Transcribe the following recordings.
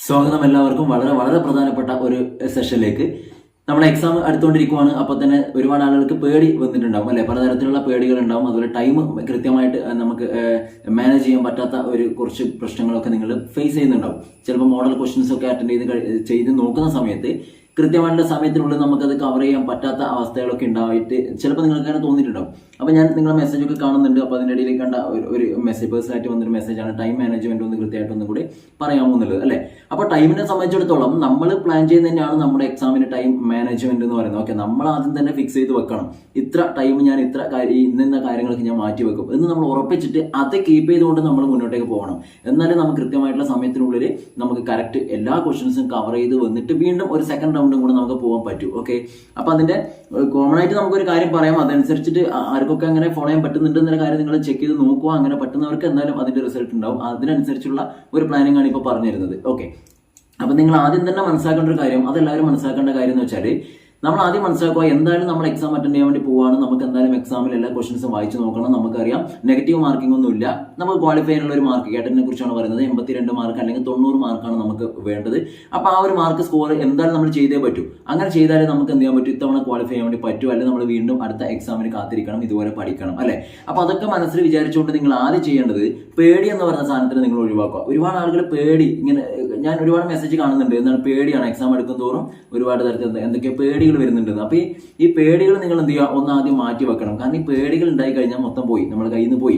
സ്വാഗതം എല്ലാവർക്കും വളരെ വളരെ പ്രധാനപ്പെട്ട ഒരു സെഷനിലേക്ക്. നമ്മുടെ എക്സാം അടുത്തുകൊണ്ടിരിക്കുവാണ്. അപ്പോൾ തന്നെ ഒരുപാട് ആളുകൾക്ക് പേടി വന്നിട്ടുണ്ടാവും അല്ലെ, പലതരത്തിലുള്ള പേടികൾ ഉണ്ടാവും. അതുപോലെ ടൈം കൃത്യമായിട്ട് നമുക്ക് മാനേജ് ചെയ്യാൻ പറ്റാത്ത കുറച്ച് പ്രശ്നങ്ങളൊക്കെ നിങ്ങൾ ഫേസ് ചെയ്യുന്നുണ്ടാവും. ചിലപ്പോൾ മോഡൽ ക്വസ്റ്റ്യൻസ് ഒക്കെ അറ്റൻഡ് ചെയ്ത് നോക്കുന്ന സമയത്ത് കൃത്യമായിട്ടുള്ള സമയത്തിനുള്ളിൽ നമുക്കത് കവർ ചെയ്യാൻ പറ്റാത്ത അവസ്ഥകളൊക്കെ ഉണ്ടായിട്ട് ചിലപ്പോൾ നിങ്ങൾക്ക് അങ്ങനെ തോന്നിയിട്ടുണ്ടാവും. അപ്പോൾ ഞാൻ നിങ്ങളുടെ മെസ്സേജൊക്കെ കാണുന്നുണ്ട്. അപ്പോൾ അതിൻ്റെ ഇടയിൽ കണ്ട ഒരു മെസ്സേജ് പേഴ്സണായിട്ട് വന്നൊരു മെസ്സേജാണ് ടൈം മാനേജ്മെന്റ് ഒന്ന് കൃത്യമായിട്ടൊന്നും കൂടി പറയാമോ എന്നുള്ളത് അല്ലേ. അപ്പോൾ ടൈമിനെ സംബന്ധിച്ചിടത്തോളം നമ്മൾ പ്ലാൻ ചെയ്യുന്നത് തന്നെയാണ് നമ്മുടെ എക്സാമിന് ടൈം മാനേജ്മെന്റ് എന്ന് പറയുന്നത്. ഓക്കെ, നമ്മൾ ആദ്യം തന്നെ ഫിക്സ് ചെയ്ത് വെക്കണം. ഇത്ര ടൈം ഞാൻ ഇന്ന കാര്യങ്ങൾക്ക് ഞാൻ മാറ്റി വെക്കും എന്ന് നമ്മൾ ഉറപ്പിച്ചിട്ട് അത് കീപ്പ് ചെയ്തുകൊണ്ട് നമ്മൾ മുന്നോട്ടേക്ക് പോകണം. എന്നാലേ നമുക്ക് കൃത്യമായിട്ടുള്ള സമയത്തിനുള്ളിൽ നമുക്ക് കറക്റ്റ് എല്ലാ ക്വസ്റ്റ്യൻസും കവർ ചെയ്ത് വന്നിട്ട് വീണ്ടും ഒരു സെക്കൻഡ് റൗണ്ടും കൂടെ നമുക്ക് പോകാൻ പറ്റും. ഓക്കെ, അപ്പോൾ അതിന്റെ കോമൺ ആയിട്ട് നമുക്കൊരു കാര്യം പറയാം. അതനുസരിച്ചിട്ട് ആർക്കൊക്കെ അങ്ങനെ ഫോളോ ചെയ്യാൻ പറ്റുന്നുണ്ട് എന്നുള്ള കാര്യം നിങ്ങൾ ചെക്ക് ചെയ്ത് നോക്കുക. അങ്ങനെ പറ്റുന്നവർക്ക് എന്തായാലും അതിന്റെ റിസൾട്ട് ഉണ്ടാവും. അതിനനുസരിച്ചുള്ള ഒരു പ്ലാനിങ് ആണ് ഇപ്പോൾ പറഞ്ഞു തരുന്നത്. ഓക്കെ, അപ്പൊ നിങ്ങൾ ആദ്യം തന്നെ മനസ്സിലാക്കേണ്ട ഒരു കാര്യം, അതെല്ലാവരും മനസ്സിലാക്കേണ്ട കാര്യം എന്ന് വെച്ചാൽ നമ്മൾ ആദ്യം മനസ്സിലാക്കുക, എന്തായാലും നമ്മൾ എക്സാം അറ്റൻഡ് ചെയ്യാൻ വേണ്ടി പോവാണ്. നമുക്ക് എന്തായാലും എക്സാമിൽ എല്ലാ ക്വസ്റ്റൻസും വായിച്ചു നോക്കണം. നമുക്കറിയാം നെഗറ്റീവ് മാർക്കിംഗ് ഒന്നും ഇല്ല. നമുക്ക് ക്വാളിഫൈ ചെയ്യാനുള്ള ഒരു മാർക്ക് കേട്ടതിനെ കുറിച്ചാണ് പറയുന്നത്. 82 മാർക്ക് അല്ലെങ്കിൽ 90 മാർക്കാണ് നമുക്ക് വേണ്ടത്. അപ്പോൾ ആ ഒരു മാർക്ക് സ്കോർ എന്തായാലും നമ്മൾ ചെയ്തേ പറ്റൂ. അങ്ങനെ ചെയ്താലേ നമുക്ക് എന്ത് ചെയ്യാൻ പറ്റും, ഇത്തവണ ക്വാളിഫൈ ചെയ്യാൻ വേണ്ടി പറ്റും. അല്ലെങ്കിൽ നമ്മൾ വീണ്ടും അടുത്ത എക്സാമിന് കാത്തിരിക്കണം, ഇതുപോലെ പഠിക്കണം അല്ലെ. അപ്പോൾ അതൊക്കെ മനസ്സിൽ വിചാരിച്ചുകൊണ്ട് നിങ്ങൾ ആദ്യം ചെയ്യേണ്ടത് പേടി എന്ന് പറയുന്ന സാധനത്തിന് നിങ്ങൾ ഒഴിവാക്കുക. ഒരുപാട് ആളുകൾ പേടി, ഇങ്ങനെ ഞാൻ ഒരുപാട് മെസ്സേജ് കാണുന്നുണ്ട്, എന്താണ് പേടിയാണ് എക്സാം എടുക്കും തോറും ഒരുപാട് തരത്തിൽ എന്തൊക്കെയോ പേടികൾ വരുന്നുണ്ട്. അപ്പൊ ഈ പേടികൾ നിങ്ങൾ എന്ത് ചെയ്യുക, ഒന്ന് ആദ്യം മാറ്റി വെക്കണം. കാരണം ഈ പേടികൾ ഉണ്ടായി കഴിഞ്ഞാൽ മൊത്തം പോയി, നമ്മുടെ കയ്യിൽ നിന്ന് പോയി.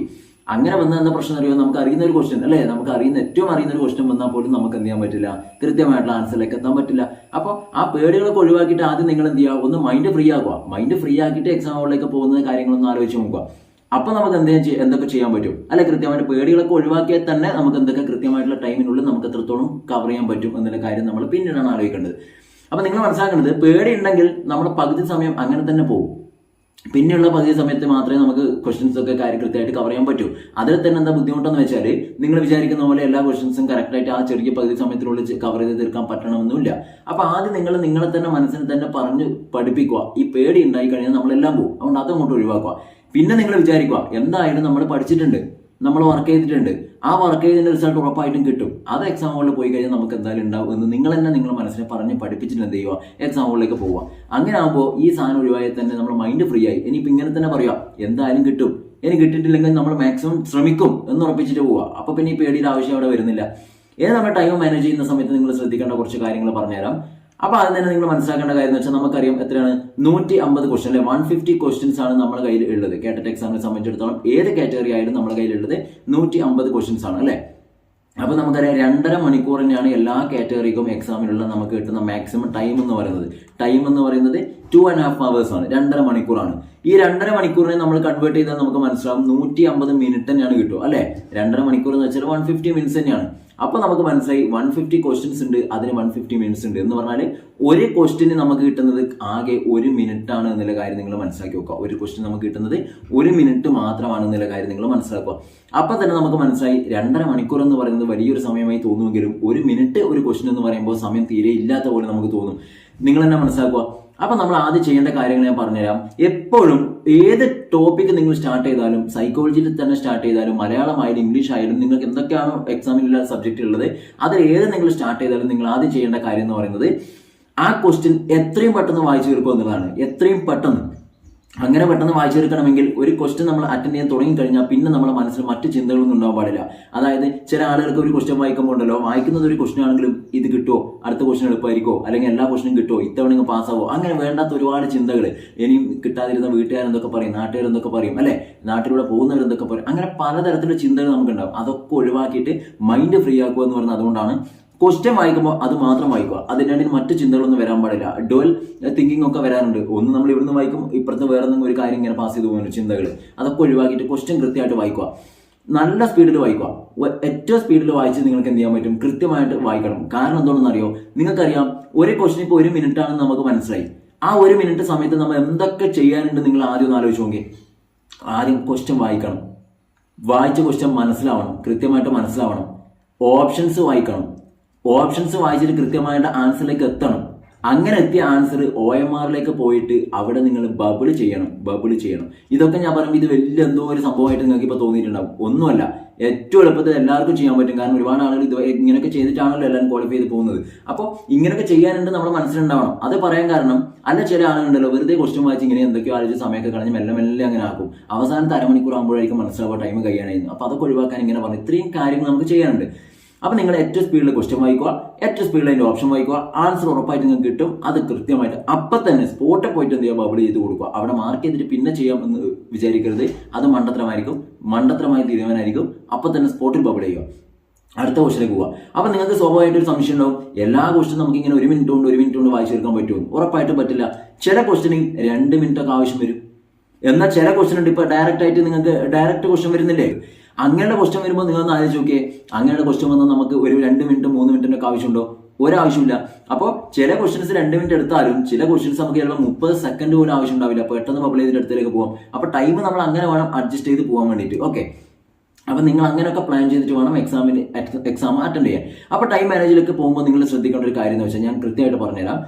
അങ്ങനെ വന്ന എന്താ പ്രശ്നം അറിയുമോ, നമുക്ക് അറിയുന്ന ഒരു ക്വസ്റ്റ്യൻ അല്ലെ, നമുക്ക് ഏറ്റവും അറിയുന്ന ഒരു ക്വസ്റ്റ്യൻ വന്നാൽ പോലും നമുക്ക് എന്ത് ചെയ്യാൻ പറ്റില്ല, കൃത്യമായിട്ടുള്ള ആൻസറിലേക്ക് എത്താൻ പറ്റില്ല. അപ്പോൾ ആ പേടികളൊക്കെ ഒഴിവാക്കിയിട്ട് ആദ്യം നിങ്ങൾ എന്ത് ചെയ്യുക, ഒന്ന് മൈൻഡ് ഫ്രീ ആക്കുക. മൈൻഡ് ഫ്രീ ആക്കിയിട്ട് എക്സാം ഹോളിലേക്ക് പോകുന്ന കാര്യങ്ങളൊന്നും ആലോചിച്ച് നോക്കുക. അപ്പൊ നമുക്ക് എന്തൊക്കെ ചെയ്യാൻ പറ്റും അല്ലെ, കൃത്യമായിട്ട് പേടികളൊക്കെ ഒഴിവാക്കിയാൽ തന്നെ നമുക്ക് എന്തൊക്കെ കൃത്യമായിട്ടുള്ള ടൈമിനുള്ളിൽ നമുക്ക് എത്രത്തോളം കവർ ചെയ്യാൻ പറ്റും എന്നുള്ള കാര്യം നമ്മൾ പിന്നീടാണ് ആലോചിക്കേണ്ടത്. അപ്പൊ നിങ്ങൾ മനസ്സിലാക്കേണ്ടത്, പേടി ഉണ്ടെങ്കിൽ നമ്മുടെ പകുതി സമയം അങ്ങനെ തന്നെ പോകും. പിന്നെയുള്ള പകുതി സമയത്ത് മാത്രമേ നമുക്ക് ക്വസ്റ്റ്യൻസ് ഒക്കെ കൃത്യമായിട്ട് കവർ ചെയ്യാൻ പറ്റൂ. അതിൽ തന്നെ എന്താ ബുദ്ധിമുട്ടെന്ന് വെച്ചാൽ, നിങ്ങൾ വിചാരിക്കുന്ന പോലെ എല്ലാ ക്വസ്റ്റ്യൻസും കറക്റ്റായിട്ട് ആ ചെറിയ പകുതി സമയത്തിനുള്ളിൽ കവർ ചെയ്ത് തീർക്കാൻ പറ്റണമെന്നില്ല. അപ്പൊ ആദ്യം നിങ്ങളെ തന്നെ മനസ്സിനെ തന്നെ പറഞ്ഞ് പഠിപ്പിക്കുക. ഈ പേടി ഉണ്ടായി കഴിഞ്ഞാൽ നമ്മളെല്ലാം പോകും. അതുകൊണ്ട് അതങ്ങോട്ട് ഒഴിവാക്കുക. പിന്നെ നിങ്ങൾ വിചാരിക്കുക, എന്തായാലും നമ്മൾ പഠിച്ചിട്ടുണ്ട്, നമ്മൾ വർക്ക് ചെയ്തിട്ടുണ്ട്, ആ വർക്ക് ചെയ്തതിന്റെ റിസൾട്ട് ഉറപ്പായിട്ടും കിട്ടും. അത് എക്സാം ഹോളിൽ പോയി കഴിഞ്ഞാൽ നമുക്ക് എന്തായാലും ഉണ്ടാവും എന്ന് നിങ്ങൾ തന്നെ നിങ്ങളുടെ മനസ്സിനെ പറഞ്ഞ് പഠിപ്പിച്ചിട്ട് എന്ത് ചെയ്യുക, എക്സാം ഹോളിലേക്ക് പോവുക. അങ്ങനെ ആകുമ്പോൾ ഈ സാധനം ഒഴിവായാൽ തന്നെ നമ്മുടെ മൈൻഡ് ഫ്രീ ആയി. ഇനിയിപ്പോൾ ഇങ്ങനെ തന്നെ പറയുക, എന്തായാലും കിട്ടും, ഇനി കിട്ടിയിട്ടില്ലെങ്കിൽ നമ്മൾ മാക്സിമം ശ്രമിക്കും എന്ന് ഉറപ്പിച്ചിട്ട് പോവുക. അപ്പോൾ പിന്നെ ഈ പേടിയുടെ ആവശ്യം അവിടെ വരുന്നില്ല. ഇനി നമ്മൾ ടൈം മാനേജ് ചെയ്യുന്ന സമയത്ത് നിങ്ങൾ ശ്രദ്ധിക്കേണ്ട കുറച്ച് കാര്യങ്ങൾ പറഞ്ഞുതരാം. അപ്പൊ അത് തന്നെ നിങ്ങൾ മനസ്സിലാക്കേണ്ട കാര്യം എന്ന് വെച്ചാൽ, നമുക്കറിയാം എത്രയാണ്, 150 ക്വസ്റ്റ്യൻ അല്ലെ, 150 ക്വസ്റ്റ്യൻസ് ആണ് നമ്മുടെ കയ്യിൽ ഉള്ളത്. കേട്ടറ്റ് എക്സാമിനെ സംബന്ധിച്ചിടത്തോളം ഏത് കാറ്റഗറി ആയാലും നമ്മുടെ കയ്യിലുള്ളത് 150 ക്വസ്റ്റ്യൻസ് ആണ് അല്ലെ. അപ്പൊ നമുക്കറിയാം 2.5 മണിക്കൂർ തന്നെയാണ് എല്ലാ കാറ്റഗറിക്കും എക്സാമിനുള്ള നമുക്ക് കിട്ടുന്ന മാക്സിമം ടൈം എന്ന് പറയുന്നത്. ടൈം എന്ന് പറയുന്നത് 2.5 hours ആണ്, 2.5 മണിക്കൂറാണ്. ഈ 2.5 മണിക്കൂറിനെ നമ്മൾ കൺവേർട്ട് ചെയ്താൽ നമുക്ക് മനസ്സിലാവും 150 മിനിറ്റ് തന്നെയാണ് കിട്ടുക അല്ലെ. 2.5 മണിക്കൂർ എന്ന് വെച്ചാൽ 150 മിനിറ്റ്സ് തന്നെയാണ്. അപ്പൊ നമുക്ക് മനസ്സിലായി 150 ക്വസ്റ്റ്യൻസ് ഉണ്ട്, അതിന് 150 മിനിറ്റ്സ് ഉണ്ട് എന്ന് പറഞ്ഞാൽ ഒരു ക്വസ്റ്റ്യന് നമുക്ക് കിട്ടുന്നത് ആകെ 1 മിനിറ്റ് ആണ് എന്നുള്ള കാര്യം നിങ്ങൾ മനസ്സിലാക്കി വെക്കുക. ഒരു ക്വസ്റ്റ്യൻ നമുക്ക് കിട്ടുന്നത് 1 മിനിറ്റ് മാത്രമാണ് എന്നുള്ള കാര്യം നിങ്ങൾ മനസ്സിലാക്കുക. അപ്പൊ തന്നെ നമുക്ക് മനസ്സിലായി 2.5 മണിക്കൂർ എന്ന് പറയുന്നത് വലിയൊരു സമയമായി തോന്നുമെങ്കിലും 1 മിനിറ്റ് ഒരു ക്വസ്റ്റ്യൻ എന്ന് പറയുമ്പോൾ സമയം തീരെ ഇല്ലാത്ത പോലെ നമുക്ക് തോന്നും. നിങ്ങൾ തന്നെ മനസ്സിലാക്കുക. അപ്പൊ നമ്മൾ ആദ്യം ചെയ്യേണ്ട കാര്യങ്ങൾ ഞാൻ പറഞ്ഞുതരാം. എപ്പോഴും ഏത് ടോപ്പിക് നിങ്ങൾ സ്റ്റാർട്ട് ചെയ്താലും, സൈക്കോളജിയിൽ തന്നെ സ്റ്റാർട്ട് ചെയ്താലും, മലയാളം ആയാലും ഇംഗ്ലീഷ് ആയാലും, നിങ്ങൾക്ക് എന്തൊക്കെയാണോ എക്സാമിനുള്ള സബ്ജക്റ്റ് ഉള്ളത്, അതിൽ ഏത് നിങ്ങൾ സ്റ്റാർട്ട് ചെയ്താലും നിങ്ങൾ ആദ്യം ചെയ്യേണ്ട കാര്യം എന്ന് പറയുന്നത് ആ ക്വസ്റ്റ്യൻ എത്രയും പെട്ടെന്ന് വായിച്ചു തീർക്കുക എന്നുള്ളതാണ്. എത്രയും പെട്ടെന്ന്. അങ്ങനെ പെട്ടെന്ന് വായിച്ചു തീർക്കണമെങ്കിൽ ഒരു ക്വസ്റ്റ്യൻ നമ്മൾ അറ്റൻഡ് ചെയ്യാൻ തുടങ്ങിക്കഴിഞ്ഞാൽ പിന്നെ നമ്മുടെ മനസ്സിൽ മറ്റു ചിന്തകളൊന്നും ഉണ്ടാവാൻ പാടില്ല. അതായത് ചില ആളുകൾക്ക് ഒരു ക്വസ്റ്റ്യൻ വായിക്കുമ്പോൾ ഉണ്ടല്ലോ, വായിക്കുന്നത് ഒരു ക്വസ്റ്റ്യൻ ആണെങ്കിലും ഇത് കിട്ടുമോ, അടുത്ത ക്വസ്റ്റ്യൻ എളുപ്പമായിരിക്കോ, അല്ലെങ്കിൽ എല്ലാ ക്വസ്റ്റ്യനും കിട്ടുമോ, ഇത്തവണ പാസ്സാവോ, അങ്ങനെ വേണ്ടാത്ത ഒരുപാട് ചിന്തകൾ. ഇനിയും കിട്ടാതിരുന്ന വീട്ടുകാരെന്തൊക്കെ പറയും, നാട്ടുകാരെന്തൊക്കെ പറയും അല്ലെ, നാട്ടിലൂടെ പോകുന്നവരെന്തൊക്കെ പറയും, അങ്ങനെ പലതരത്തിലുള്ള ചിന്തകൾ നമുക്കുണ്ടാവും. അതൊക്കെ ഒഴിവാക്കിയിട്ട് മൈൻഡ് ഫ്രീ ആക്കുക എന്ന് പറഞ്ഞാൽ അതുകൊണ്ടാണ്. ക്വസ്റ്റ്യൻ വായിക്കുമ്പോൾ അത് മാത്രം വായിക്കുക, അതിനിടയിൽ മറ്റു ചിന്തകളൊന്നും വരാൻ പാടില്ല. ഡുവൽ തിങ്കിങ് ഒക്കെ വരാറുണ്ട്. ഒന്ന് നമ്മൾ ഇവിടുന്ന് വായിക്കും, ഇപ്പുറത്ത് വേറെ എന്തെങ്കിലും ഒരു കാര്യം ഇങ്ങനെ പാസ് ചെയ്ത് പോകുന്ന ചിന്തകൾ, അതൊക്കെ ഒഴിവാക്കിയിട്ട് ക്വസ്റ്റ്യൻ കൃത്യമായിട്ട് വായിക്കുക. നല്ല സ്പീഡിൽ വായിക്കുക. ഏറ്റവും സ്പീഡിൽ വായിച്ച് നിങ്ങൾക്ക് എന്ത് ചെയ്യാൻ പറ്റും, കൃത്യമായിട്ട് വായിക്കണം. കാരണം എന്താണെന്ന് അറിയോ, നിങ്ങൾക്കറിയാം ഒരു ക്വസ്റ്റ്യൻ ഇപ്പോൾ 1 മിനിറ്റ് ആണെന്ന് നമുക്ക് മനസ്സിലായി. ആ 1 മിനിറ്റ് സമയത്ത് നമ്മൾ എന്തൊക്കെ ചെയ്യാനുണ്ട് നിങ്ങൾ ആദ്യം ഒന്ന് ആലോചിച്ച് നോക്കി. ആദ്യം ക്വസ്റ്റ്യൻ വായിക്കണം, വായിച്ച ക്വസ്റ്റ്യൻ മനസ്സിലാവണം, കൃത്യമായിട്ട് മനസ്സിലാവണം. ഓപ്ഷൻസ് വായിക്കണം, ഓപ്ഷൻസ് വായിച്ചിട്ട് കൃത്യമായിട്ട് ആൻസറിലേക്ക് എത്തണം. അങ്ങനെ എത്തിയ ആൻസർ OMR പോയിട്ട് അവിടെ നിങ്ങൾ ബബിൾ ചെയ്യണം. ഇതൊക്കെ ഞാൻ പറയുമ്പോൾ ഇത് വലിയ എന്തോ ഒരു സംഭവമായിട്ട് നിങ്ങൾക്ക് ഇപ്പോൾ തോന്നിയിട്ടുണ്ടാവും. ഒന്നുമല്ല, ഏറ്റവും എളുപ്പത്തിൽ എല്ലാവർക്കും ചെയ്യാൻ പറ്റും. കാരണം ഒരുപാട് ആളുകൾ ഇത് ഇങ്ങനെയൊക്കെ ചെയ്തിട്ടാണല്ലോ എല്ലാവരും ക്വാളിഫൈ ചെയ്ത് പോകുന്നത്. അപ്പോൾ ഇങ്ങനെയൊക്കെ ചെയ്യാനുണ്ട് നമ്മുടെ മനസ്സിലുണ്ടാവണം. അത് പറയാൻ കാരണം അല്ല, ചില ആളുകളുണ്ടല്ലോ വെറുതെ ക്വസ്റ്റ്യൻ വായിച്ച് ഇങ്ങനെ എന്തൊക്കെയോ ആലോചിച്ച് സമയമൊക്കെ കളഞ്ഞ് മെല്ലെ മെല്ലെ അങ്ങനെ ആക്കും. അവസാനത്തെ അരമണിക്കൂർ ആകുമ്പോഴായിരിക്കും മനസ്സിലാവുക ടൈം കഴിയാനായിരുന്നു. അപ്പോൾ അതൊക്കെ ഒഴിവാക്കാൻ ഇങ്ങനെ പറഞ്ഞു ഇത്രയും കാര്യങ്ങൾ നമുക്ക് ചെയ്യാനുണ്ട്. അപ്പോൾ നിങ്ങൾ ഏറ്റവും സ്പീഡിൽ ക്വസ്റ്റ്യൻ വായിക്കുക, ഏറ്റവും സ്പീഡിൽ അതിൻ്റെ ഓപ്ഷൻ വായിക്കുക, ആൻസർ ഉറപ്പായിട്ട് നിങ്ങൾക്ക് കിട്ടും. അത് കൃത്യമായിട്ട് അപ്പം തന്നെ സ്പോട്ടിൽ പോയിട്ട് എന്ത് ചെയ്യുക, ബബിൾ ചെയ്ത് കൊടുക്കുക. അവിടെ മാർക്ക് ചെയ്തിട്ട് പിന്നെ ചെയ്യാം എന്ന് വിചാരിക്കരുത്. അത് മണ്ടത്തരമായ തീരുമാനമായിരിക്കും. അപ്പം തന്നെ സ്പോട്ടിൽ ബബിൾ ചെയ്യുക. അടുത്ത ക്വസ്റ്റിലേക്ക് പോവുക. അപ്പം നിങ്ങൾക്ക് സ്വാഭാവികമായിട്ടൊരു സംശയം ഉണ്ടാവും, എല്ലാ ക്വസ്റ്റിനും നമുക്ക് ഇങ്ങനെ 1 മിനിറ്റ് കൊണ്ട് വായിച്ചെടുക്കാൻ പറ്റുമോ? ഉറപ്പായിട്ടും പറ്റില്ല. ചില ക്വസ്റ്റിന് 2 മിനിറ്റൊക്കെ ആവശ്യം വരും. എന്നാൽ ചില ക്വസ്റ്റ്യൻ ഉണ്ട്, ഇപ്പോൾ നിങ്ങൾക്ക് ഡയറക്റ്റ് ക്വസ്റ്റ്യൻ വരുന്നില്ലേ, അങ്ങനെയുള്ള ക്വസ്റ്റ്യൻ വരുമ്പോൾ നിങ്ങളൊന്ന് ആലോചിച്ച് നോക്കിയേ. അങ്ങനെയുള്ള ക്വസ്റ്റ്യൻ വന്നാൽ നമുക്ക് ഒരു 2 മിനിറ്റ് 3 മിനിറ്റിനൊക്കെ ആവശ്യമുണ്ടോ? ഒരാവശ്യമില്ല. അപ്പോൾ ചില ക്വസ്റ്റ്യൻസ് 2 മിനിറ്റ് എടുത്താലും ചില ക്വസ്റ്റ്യൻസ് നമുക്ക് ചിലപ്പോൾ 30 സെക്കൻഡ് പോലും ആവശ്യം ഉണ്ടാവില്ല. പെട്ടെന്ന് ബബിൾ ചെയ്തിട്ട് അടുത്തേക്ക് പോകാം. അപ്പോൾ ടൈം നമ്മൾ അങ്ങനെ വേണം അഡ്ജസ്റ്റ് ചെയ്ത് പോകാൻ വേണ്ടിയിട്ട്. ഓക്കെ, അപ്പോൾ നിങ്ങൾ അങ്ങനെയൊക്കെ പ്ലാൻ ചെയ്തിട്ട് വേണം എക്സാം അറ്റൻഡ് ചെയ്യാൻ. അപ്പോൾ ടൈം മാനേജിലേക്ക് പോകുമ്പോൾ നിങ്ങൾ ശ്രദ്ധിക്കേണ്ട ഒരു കാര്യം എന്ന് വെച്ചാൽ ഞാൻ കൃത്യമായിട്ട് പറഞ്ഞുതരാം.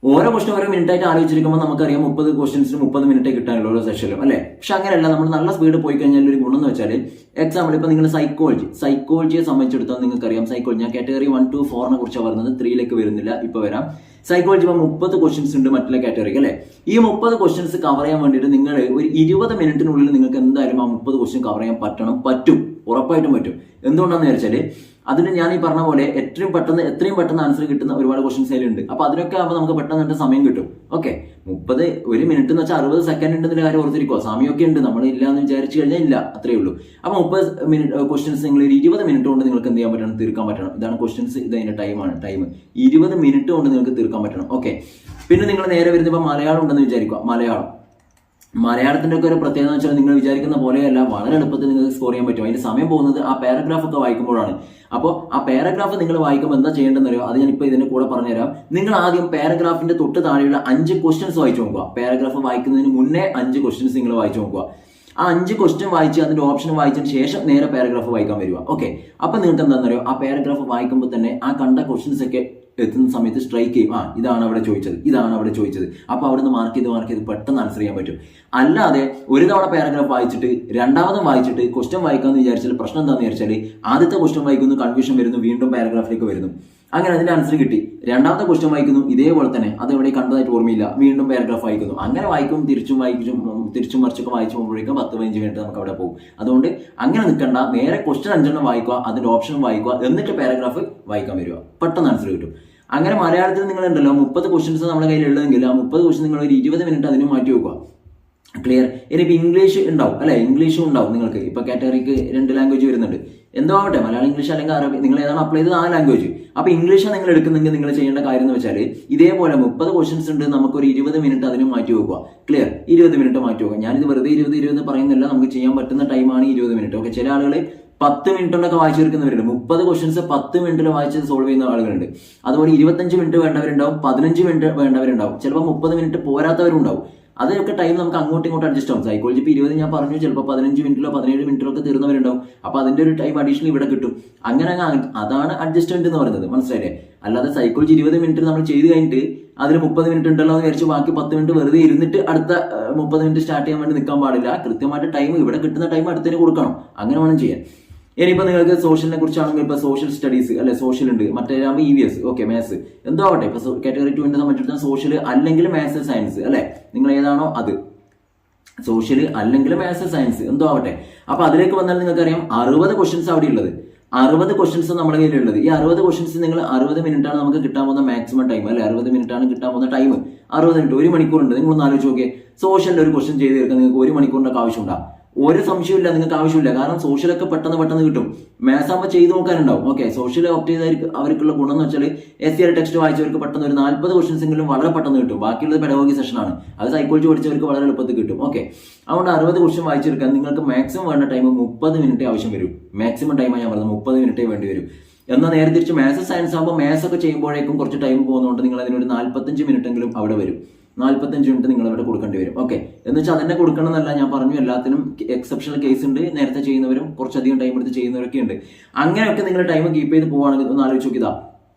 ഓരോ ക്വസ്റ്റ്യൻ ഓരോ മിനിറ്റായിട്ട് ആലോചിച്ചിരിക്കുമ്പോൾ നമുക്കറിയാം 30 ക്വസ്റ്റ്യൻസിന് 30 മിനിറ്റ് കിട്ടാനുള്ള ഓരോ സെഷനിലും അല്ലേ. പക്ഷെ അങ്ങനെയല്ല, നമ്മൾ നല്ല സ്പീഡ് പോയി കഴിഞ്ഞാൽ ഒരു ഗുണം എന്ന് വെച്ചാൽ എക്സാമ്പിൾ ഇപ്പോൾ നിങ്ങൾ സൈക്കോളജിയെ സംബന്ധിച്ചിടത്തോളം നിങ്ങൾക്കറിയാം, ഞാൻ കാറ്റഗറി 1 to 4 കുറിച്ചാണ് പറയുന്നത്, 3 വരുന്നില്ല, ഇപ്പോൾ വരാം. സൈക്കോളജി ഇപ്പോൾ 30 ക്വസ്റ്റ്യൻസ് ഉണ്ട് മറ്റുള്ള കാറ്റഗറിക്ക് അല്ലേ. ഈ 30 ക്വസ്റ്റ്യൻസ് കവർ ചെയ്യാൻ വേണ്ടിയിട്ട് നിങ്ങൾ ഒരു 20 മിനിറ്റിനുള്ളിൽ നിങ്ങൾക്ക് എന്തായാലും ആ 30 ക്വസ്റ്റ്യൻ കവർ ചെയ്യാൻ പറ്റും, ഉറപ്പായിട്ടും പറ്റും. എന്തുകൊണ്ടാണെന്ന് വിചാരിച്ചാൽ അതിന് ഞാൻ ഈ പറഞ്ഞ പോലെ എത്രയും പെട്ടെന്ന് ആൻസർ കിട്ടുന്ന ഒരുപാട് ക്വസ്റ്റ്യൻസ് അതിലുണ്ട്. അപ്പോൾ അതിനൊക്കെ ആകുമ്പോൾ നമുക്ക് പെട്ടെന്ന് സമയം കിട്ടും. ഓക്കെ, 1 മിനിറ്റ് എന്ന് വെച്ചാൽ 60 സെക്കൻഡ് ഉണ്ടെന്ന കാര്യം ഓർത്തിരിക്കുക. സമയമൊക്കെ ഉണ്ട്, നമ്മൾ ഇല്ല എന്ന് വിചാരിച്ചു കഴിഞ്ഞാൽ ഇല്ല, അത്രയേ ഉള്ളൂ. അപ്പോൾ 30 മിനിറ്റ് ക്വസ്റ്റ്യൻസ് നിങ്ങൾ ഒരു 20 മിനിറ്റ് കൊണ്ട് നിങ്ങൾക്ക് എന്ത് ചെയ്യാൻ പറ്റണം, തീർക്കാൻ പറ്റണം. ഇതാണ് ക്വസ്റ്റ്യൻസ്, ഇത് അതിന്റെ ടൈമാണ്. 20 മിനിറ്റ് കൊണ്ട് നിങ്ങൾക്ക് തീർക്കാൻ പറ്റണം. ഓക്കെ, പിന്നെ നിങ്ങൾ നേരെ വരുന്നത് ഇപ്പോൾ മലയാളം ഉണ്ടെന്ന് വിചാരിക്കുക. മലയാളത്തിന്റെ ഒക്കെ ഒരു പ്രത്യേകത എന്ന് വെച്ചാൽ നിങ്ങൾ വിചാരിക്കുന്ന പോലെയല്ല, വളരെ എളുപ്പത്തിൽ നിങ്ങൾക്ക് സ്കോർ ചെയ്യാൻ പറ്റും. അതിന്റെ സമയം പോകുന്നത് ആ പാരഗ്രാഫ് ഒക്കെ വായിക്കുമ്പോഴാണ്. അപ്പോൾ ആ പാരഗ്രാഫ് നിങ്ങൾ വായിക്കുമ്പോൾ എന്താ ചെയ്യേണ്ടതെന്ന് അറിയോ, അത് ഞാനിപ്പോൾ ഇതിന്റെ കൂടെ പറഞ്ഞുതരാം. നിങ്ങൾ ആദ്യം പാരഗ്രാഫിന്റെ തൊട്ട് താഴെയുള്ള 5 ക്വസ്റ്റ്യൻസ് വായിച്ചു നോക്കുക. പാരഗ്രാഫ് വായിക്കുന്നതിന് മുന്നേ 5 ക്വസ്റ്റ്യൻസ് നിങ്ങൾ വായിച്ചു നോക്കുക. ആ 5 ക്വസ്റ്റ്യൻ വായിച്ച് അതിന്റെ ഓപ്ഷൻ വായിച്ചതിന് ശേഷം നേരെ പാരഗ്രാഫ് വായിക്കാൻ വരിക. ഓക്കെ, അപ്പൊ നിങ്ങൾക്ക് എന്താണെന്ന് അറിയോ, ആ പാരഗ്രാഫ് വായിക്കുമ്പോൾ തന്നെ ആ കണ്ട ക്വസ്റ്റ്യൻസ് ഒക്കെ എത്തുന്ന സമയത്ത് സ്ട്രൈക്ക് ചെയ്യും. ഇതാണ് അവിടെ ചോദിച്ചത്. അപ്പോൾ അവിടുന്ന് മാർക്ക് ചെയ്ത് പെട്ടെന്ന് ആൻസർ ചെയ്യാൻ പറ്റും. അല്ലാതെ ഒരു തവണ പാരഗ്രാഫ് വായിച്ചിട്ട് രണ്ടാമതും വായിച്ചിട്ട് ക്വസ്റ്റ്യൻ വായിക്കാമെന്ന് വിചാരിച്ചാൽ പ്രശ്നം എന്താണെന്ന് വിചാരിച്ചാൽ ആദ്യത്തെ ക്വസ്റ്റ്യൻ വായിക്കുന്നു, കൺഫ്യൂഷൻ വരുന്നു, വീണ്ടും പാരഗ്രാഫിലേക്ക് വരുന്നു. അങ്ങനെ അതിന്റെ ആൻസർ കിട്ടി. രണ്ടാമത്തെ ക്വസ്റ്റ്യൻ വായിക്കുന്നു, ഇതേപോലെ തന്നെ അതെവിടെ കണ്ടതായിട്ട് ഓർമ്മയില്ല, വീണ്ടും പാരഗ്രാഫ് വായിക്കുന്നു. അങ്ങനെ തിരിച്ചും മറിച്ചൊക്കെ വായിച്ചു പോകുമ്പോഴേക്കും 10-15 മിനിറ്റ് നമുക്ക് അവിടെ പോകും. അതുകൊണ്ട് അങ്ങനെ നിൽക്കണ്ട, നേരെ ക്വസ്റ്റ്യൻ 5 വായിക്കുക, അതിന്റെ ഓപ്ഷൻ വായിക്കുക, എന്നിട്ട് പാരഗ്രാഫ് വായിക്കാൻ വരിക, പെട്ടെന്ന് ആൻസർ കിട്ടും. അങ്ങനെ മലയാളത്തിൽ നിങ്ങൾ ഉണ്ടല്ലോ 30 ക്വസ്റ്റ്യൻസ് നമ്മുടെ കയ്യിൽ ഉള്ളതെങ്കിൽ ആ 30 ക്വസ്റ്റ്യൻ നിങ്ങൾ ഒരു 20 മിനിറ്റ് അതിന് മാറ്റി വെക്കുക. ക്ലിയർ? ഇനിയിപ്പോൾ ഇംഗ്ലീഷ് ഉണ്ടാവും അല്ലെ, ഇംഗ്ലീഷും ഉണ്ടാവും നിങ്ങൾക്ക്. ഇപ്പൊ കാറ്റഗറിക്ക് 2 ലാംഗ്വേജ് വരുന്നുണ്ട്, എന്തോ ആവട്ടെ, മലയാളം, ഇംഗ്ലീഷ് അല്ലെങ്കിൽ അറബി, നിങ്ങൾ ഏതാണ് അപ്ലൈ ചെയ്തത് ആ ലാംഗ്വേജ്. അപ്പൊ ഇംഗ്ലീഷ് നിങ്ങൾ എടുക്കുന്നെങ്കിൽ നിങ്ങൾ ചെയ്യേണ്ട കാര്യം എന്ന് വെച്ചാൽ ഇതേപോലെ 30 ക്വസ്റ്റ്യൻസ് ഉണ്ട്, നമുക്കൊരു 20 മിനിറ്റ് അതിന് മാറ്റി വെക്കുക. ക്ലിയർ? 20 മിനിറ്റ് മാറ്റി വെക്കുക. ഞാനിത് വെറുതെ 20 പറയുന്നില്ല, നമുക്ക് ചെയ്യാൻ പറ്റുന്ന ടൈമാണ് 20 മിനിറ്റ്. ഓക്കെ, ചില ആളുകൾ 10 മിനിറ്റ് കൊണ്ടൊക്കെ വായിച്ചു തീർക്കുന്നവരുണ്ട്. 30 ക്വസ്റ്റ്യൻസ് 10 മിനിറ്റിൽ വായിച്ച് സോൾവ് ചെയ്യുന്ന ആളുകളുണ്ട്. അതുപോലെ 25 മിനിറ്റ് വേണ്ടവരുണ്ടാവും, 15 മിനിറ്റ് വേണ്ടവരുണ്ടാവും, ചിലപ്പോൾ 30 മിനിറ്റ് പോരാത്തവരുണ്ടാവും. അതൊക്കെ ടൈം നമുക്ക് അങ്ങോട്ടും ഇങ്ങോട്ടും അഡ്ജസ്റ്റ് ആവും. സൈക്കോളജി ഇപ്പോൾ 20 ഞാൻ പറഞ്ഞു, ചിലപ്പോൾ 15 മിനിറ്റിലോ 17 മിനിറ്റിലോ ഒക്കെ തീർന്നവരുണ്ടാവും. അപ്പോൾ അതിന്റെ ഒരു ടൈം അഡീഷണൽ ഇവിടെ കിട്ടും. അങ്ങനെ അതാണ് അഡ്ജസ്റ്റ്മെന്റ് എന്ന് പറയുന്നത്, മനസ്സിലായില്ലേ? അല്ലാതെ സൈക്കോളജി 20 മിനിറ്റ് നമ്മൾ ചെയ്ത് കഴിഞ്ഞിട്ട് അതിൽ 30 മിനിറ്റ് ഉണ്ടല്ലോ എന്ന് വിചാരിച്ച് ബാക്കി 10 മിനിറ്റ് വെറുതെ ഇരുന്നിട്ട് അടുത്ത 30 മിനിറ്റ് സ്റ്റാർട്ട് ചെയ്യാൻ വേണ്ടി നിൽക്കാൻ പാടില്ല. കൃത്യമായിട്ട് ടൈം ഇവിടെ കിട്ടുന്ന ടൈം അടുത്തതിന് കൊടുക്കണം. അങ്ങനെ വേണം ചെയ്യാൻ. ഇനിയിപ്പോൾ നിങ്ങൾക്ക് സോഷ്യലിനെ കുറിച്ചാണെങ്കിൽ ഇപ്പോൾ സോഷ്യൽ സ്റ്റഡീസ് അല്ലെ, സോഷ്യൽ ഉണ്ട്, മറ്റേ EVS, ഓക്കെ, മാത്സ്, എന്തോ ആവട്ടെ. ഇപ്പൊ കാറ്റഗറി 2 സംബന്ധിച്ചിടത്തോളം സോഷ്യൽ അല്ലെങ്കിൽ മാത്സ് സയൻസ് അല്ലെ, നിങ്ങൾ ഏതാണോ അത്, സോഷ്യൽ അല്ലെങ്കിൽ മാത്സ് സയൻസ് എന്തോ ആവട്ടെ. അപ്പൊ അതിലേക്ക് വന്നാൽ നിങ്ങൾക്കറിയാം 60 ക്വസ്റ്റ്യൻസ് അവിടെ ഉള്ളത്. 60 ക്വസ്റ്റ്യൻസ് നമ്മുടെ കയ്യിലുള്ളത്. ഈ 60 ക്വസ്റ്റ്യൻസ് നിങ്ങൾ 60 മിനിറ്റ് ആണ് നമുക്ക് കിട്ടാൻ പോകുന്ന മാക്സിമം ടൈം അല്ലെ, 60 മിനിറ്റ് ആണ് കിട്ടാൻ പോകുന്ന ടൈം. 60 മിനിറ്റ്, 1 മണിക്കൂറുണ്ട്. നിങ്ങളൊന്ന് ആലോചിച്ച് നോക്കിയേ, സോഷ്യലിന്റെ ഒരു ക്വസ്റ്റ്യൻ ചെയ്ത് തീർക്കാൻ നിങ്ങൾക്ക് 1 മണിക്കൂറിന്റെ ആവശ്യമുണ്ടാകും. ഒരു സംശയമില്ല, നിങ്ങൾക്ക് ആവശ്യമില്ല. കാരണം സോഷ്യലൊക്കെ പെട്ടെന്ന് കിട്ടും. മാത്സ് ആകുമ്പോൾ ചെയ്ത് നോക്കാനുണ്ടാവും. ഓക്കെ, സോഷ്യൽ ഓപ്റ്റ് ചെയ്തായിരിക്കും അവർക്കുള്ള ഗുണം എന്ന് വെച്ചാൽ SCR ടെക്സ്റ്റ് വായിച്ചവർക്ക് പെട്ടെന്ന് ഒരു 40 ക്വസ്റ്റ്യൻസ് എങ്കിലും വളരെ പെട്ടെന്ന് കിട്ടും. ബാക്കിയുള്ളത് പെഡഗോഗി സെഷനാണ്, അത് സൈക്കോളജി പഠിച്ചവർക്ക് വളരെ എളുപ്പത്തിൽ കിട്ടും. ഓക്കെ, അതുകൊണ്ട് 60 ക്വസ്റ്റ്യൻ വായിച്ചെടുക്കാൻ നിങ്ങൾക്ക് മാക്സിമം വേണ്ട ടൈം 30 മിനിറ്റ് ആവശ്യം വരും. മാക്സിമം ടൈമാണ് ഞാൻ പറഞ്ഞത്, 30 മിനിറ്റേ വേണ്ടി വരും. എന്നാൽ നേരെ തിരിച്ച് മാത്സ് സയൻസ് ആകുമ്പോൾ മാത്സ് ഒക്കെ ചെയ്യുമ്പോഴേക്കും കുറച്ച് ടൈം പോകുന്നതുകൊണ്ട് നിങ്ങൾ അതിനൊരു 45 മിനിറ്റ് എങ്കിലും അവിടെ വരും. 45 മിനിറ്റ് നിങ്ങൾ അവിടെ കൊടുക്കേണ്ടി വരും. ഓക്കെ, എന്ന് വെച്ചാൽ അതിനെ കൊടുക്കണം എന്നല്ല ഞാൻ പറഞ്ഞു, എല്ലാത്തിനും എക്സെപ്ഷണൽ കേസ് ഉണ്ട്. നേരത്തെ ചെയ്യുന്നവരും കുറച്ചധികം ടൈം എടുത്ത് ചെയ്യുന്നവരൊക്കെ ഉണ്ട്. അങ്ങനെയൊക്കെ നിങ്ങൾ ടൈം കീപ്പ് ചെയ്ത് പോവുകയാണെങ്കിൽ ഒന്ന് ആലോചിച്ച് നോക്കിയതാ,